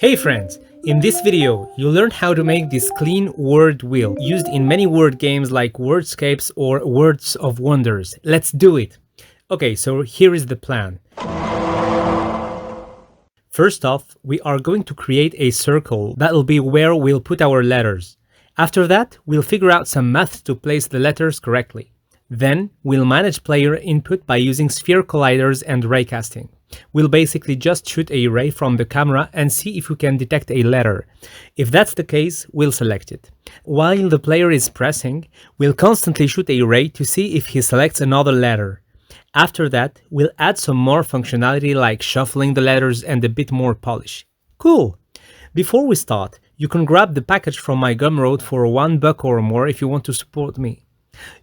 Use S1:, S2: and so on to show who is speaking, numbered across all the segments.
S1: Hey friends! In this video, you'll learn how to make this clean word wheel used in many word games like Wordscapes or Words of Wonders. Let's do it! Okay, so here is the plan. First off, we are going to create a circle that'll be where we'll put our letters. After that, we'll figure out some math to place the letters correctly. Then, we'll manage player input by using sphere colliders and raycasting. We'll basically just shoot a ray from the camera and see if we can detect a letter. If that's the case, we'll select it. While the player is pressing, we'll constantly shoot a ray to see if he selects another letter. After that, we'll add some more functionality like shuffling the letters and a bit more polish. Cool! Before we start, you can grab the package from my Gumroad for $1 or more if you want to support me.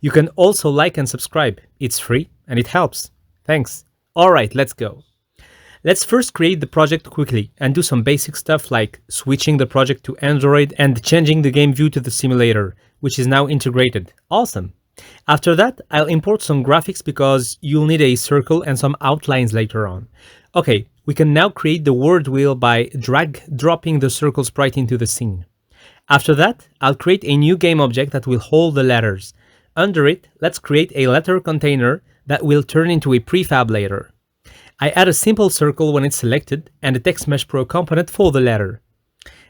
S1: You can also like and subscribe. It's free and it helps. Thanks. Alright, let's go. Let's first create the project quickly and do some basic stuff like switching the project to Android and changing the game view to the simulator, which is now integrated. Awesome! After that, I'll import some graphics because you'll need a circle and some outlines later on. Okay, we can now create the word wheel by drag-dropping the circle sprite into the scene. After that, I'll create a new game object that will hold the letters. Under it, let's create a letter container that will turn into a prefab later. I add a simple circle when it's selected and a TextMesh Pro component for the letter.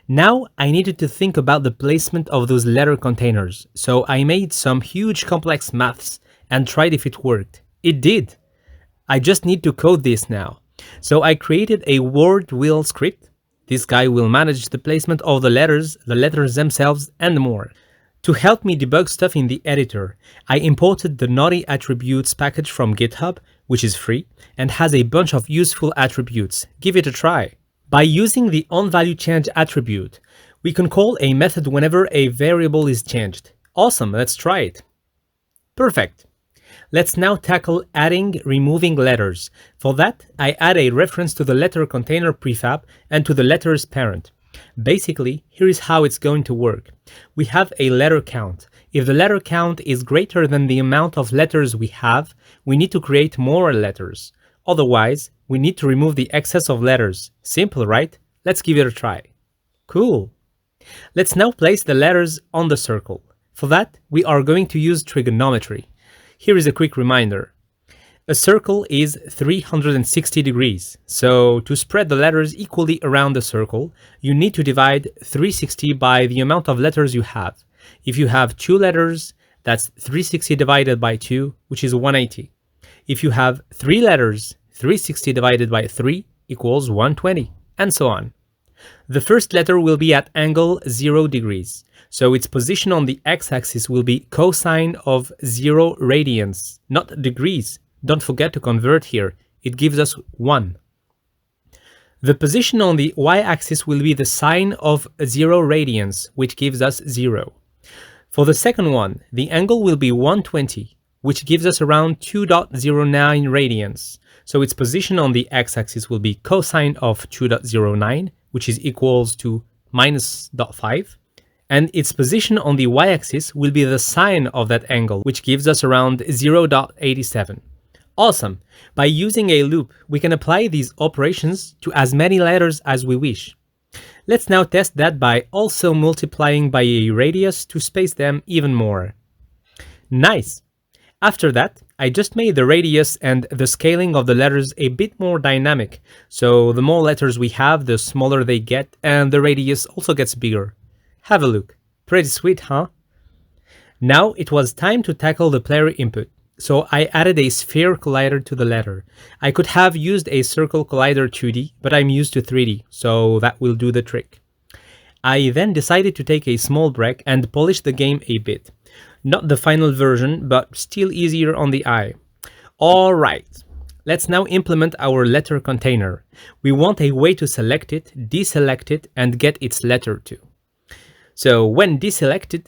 S1: Now I needed to think about the placement of those letter containers, so I made some huge complex maths and tried if it worked. It did! I just need to code this now. So I created a word wheel script. This guy will manage the placement of the letters themselves, and more. To help me debug stuff in the editor, I imported the Naughty Attributes package from GitHub, which is free, and has a bunch of useful attributes. Give it a try. By using the onValueChange attribute, we can call a method whenever a variable is changed. Awesome, let's try it. Perfect. Let's now tackle removing letters. For that, I add a reference to the letter container prefab and to the letter's parent. Basically, here is how it's going to work. We have a letter count. If the letter count is greater than the amount of letters we have, we need to create more letters. Otherwise, we need to remove the excess of letters. Simple, right? Let's give it a try. Cool. Let's now place the letters on the circle. For that, we are going to use trigonometry. Here is a quick reminder. A circle is 360 degrees, so to spread the letters equally around the circle, you need to divide 360 by the amount of letters you have. If you have 2 letters, that's 360 divided by 2, which is 180. If you have 3 letters, 360 divided by 3 equals 120, and so on. The first letter will be at angle 0 degrees, so its position on the x-axis will be cosine of 0 radians, not degrees. Don't forget to convert here, it gives us 1. The position on the y-axis will be the sine of 0 radians, which gives us 0. For the second one, the angle will be 120, which gives us around 2.09 radians. So its position on the x-axis will be cosine of 2.09, which is equals to minus 0.5. And its position on the y-axis will be the sine of that angle, which gives us around 0.87. Awesome! By using a loop, we can apply these operations to as many letters as we wish. Let's now test that by also multiplying by a radius to space them even more. Nice! After that, I just made the radius and the scaling of the letters a bit more dynamic, so the more letters we have, the smaller they get, and the radius also gets bigger. Have a look. Pretty sweet, huh? Now it was time to tackle the player input. So I added a sphere collider to the letter. I could have used a circle collider 2D, but I'm used to 3D, so that will do the trick. I then decided to take a small break and polish the game a bit. Not the final version, but still easier on the eye. Alright, let's now implement our letter container. We want a way to select it, deselect it, and get its letter to. So when deselected,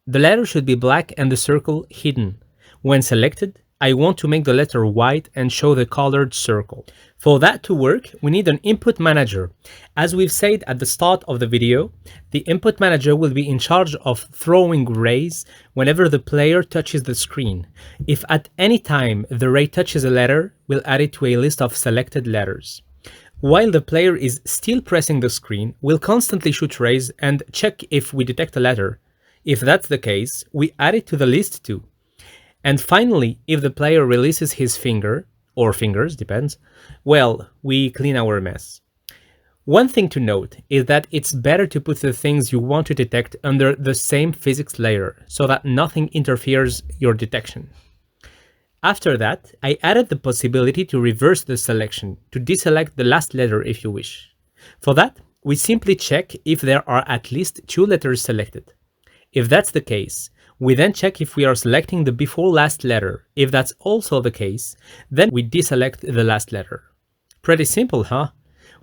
S1: the letter should be black and the circle hidden. When selected, I want to make the letter white and show the colored circle. For that to work, we need an input manager. As we've said at the start of the video, the input manager will be in charge of throwing rays whenever the player touches the screen. If at any time the ray touches a letter, we'll add it to a list of selected letters. While the player is still pressing the screen, we'll constantly shoot raise and check if we detect a letter. If that's the case, we add it to the list too. And finally, if the player releases his finger, or fingers, depends, well, we clean our mess. One thing to note is that it's better to put the things you want to detect under the same physics layer so that nothing interferes your detection. After that, I added the possibility to reverse the selection, to deselect the last letter if you wish. For that, we simply check if there are at least 2 letters selected. If that's the case, we then check if we are selecting the before last letter. If that's also the case, then we deselect the last letter. Pretty simple, huh?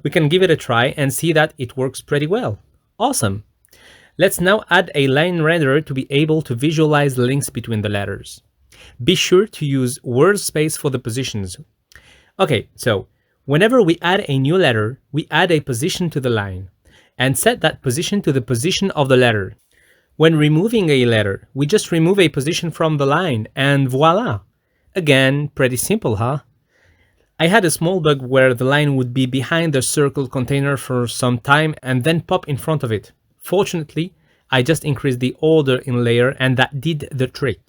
S1: We can give it a try and see that it works pretty well. Awesome! Let's now add a line renderer to be able to visualize links between the letters. Be sure to use word space for the positions. Okay, so whenever we add a new letter, we add a position to the line and set that position to the position of the letter. When removing a letter, we just remove a position from the line and voila! Again, pretty simple, huh? I had a small bug where the line would be behind the circle container for some time and then pop in front of it. Fortunately, I just increased the order in layer and that did the trick.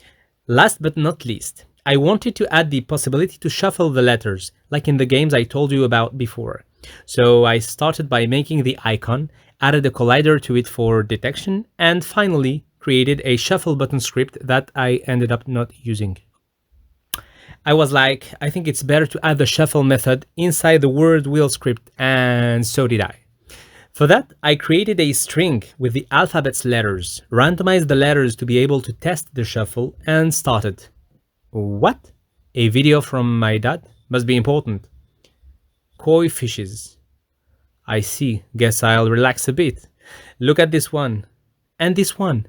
S1: Last but not least, I wanted to add the possibility to shuffle the letters, like in the games I told you about before. So I started by making the icon, added a collider to it for detection, and finally created a shuffle button script that I ended up not using. I was like, I think it's better to add the shuffle method inside the word wheel script, and so did I. For that, I created a string with the alphabet's letters, randomized the letters to be able to test the shuffle, and started. What? A video from my dad? Must be important. Koi fishes. I see. Guess I'll relax a bit. Look at this one. And this one.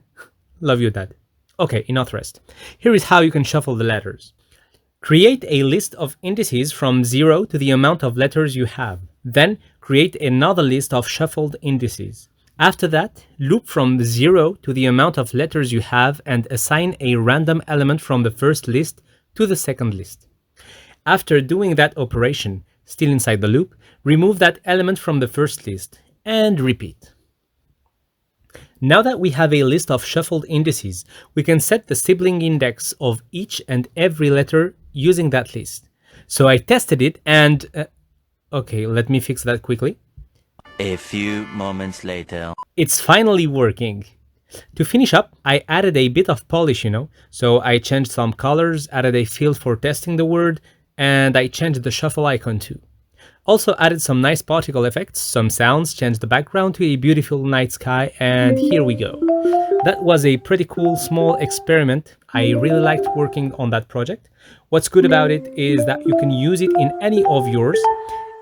S1: Love you, Dad. Okay, enough rest. Here is how you can shuffle the letters. Create a list of indices from 0 to the amount of letters you have. Then create another list of shuffled indices. After that, loop from 0 to the amount of letters you have and assign a random element from the first list to the second list. After doing that operation, still inside the loop, remove that element from the first list and repeat. Now that we have a list of shuffled indices, we can set the sibling index of each and every letter using that list. So I tested it and... okay, let me fix that quickly.
S2: A few moments later.
S1: It's finally working. To finish up, I added a bit of polish, so I changed some colors, added a field for testing the word, and I changed the shuffle icon too. Also added some nice particle effects, some sounds, changed the background to a beautiful night sky, and here we go. That was a pretty cool small experiment. I really liked working on that project. What's good about it is that you can use it in any of yours.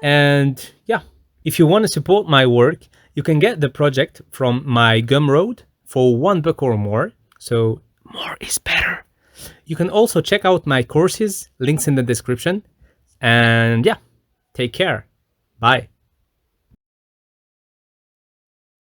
S1: And yeah, if you want to support my work, you can get the project from my Gumroad for $1 or more. So more is better. You can also check out my courses, links in the description. And yeah, take care. Bye.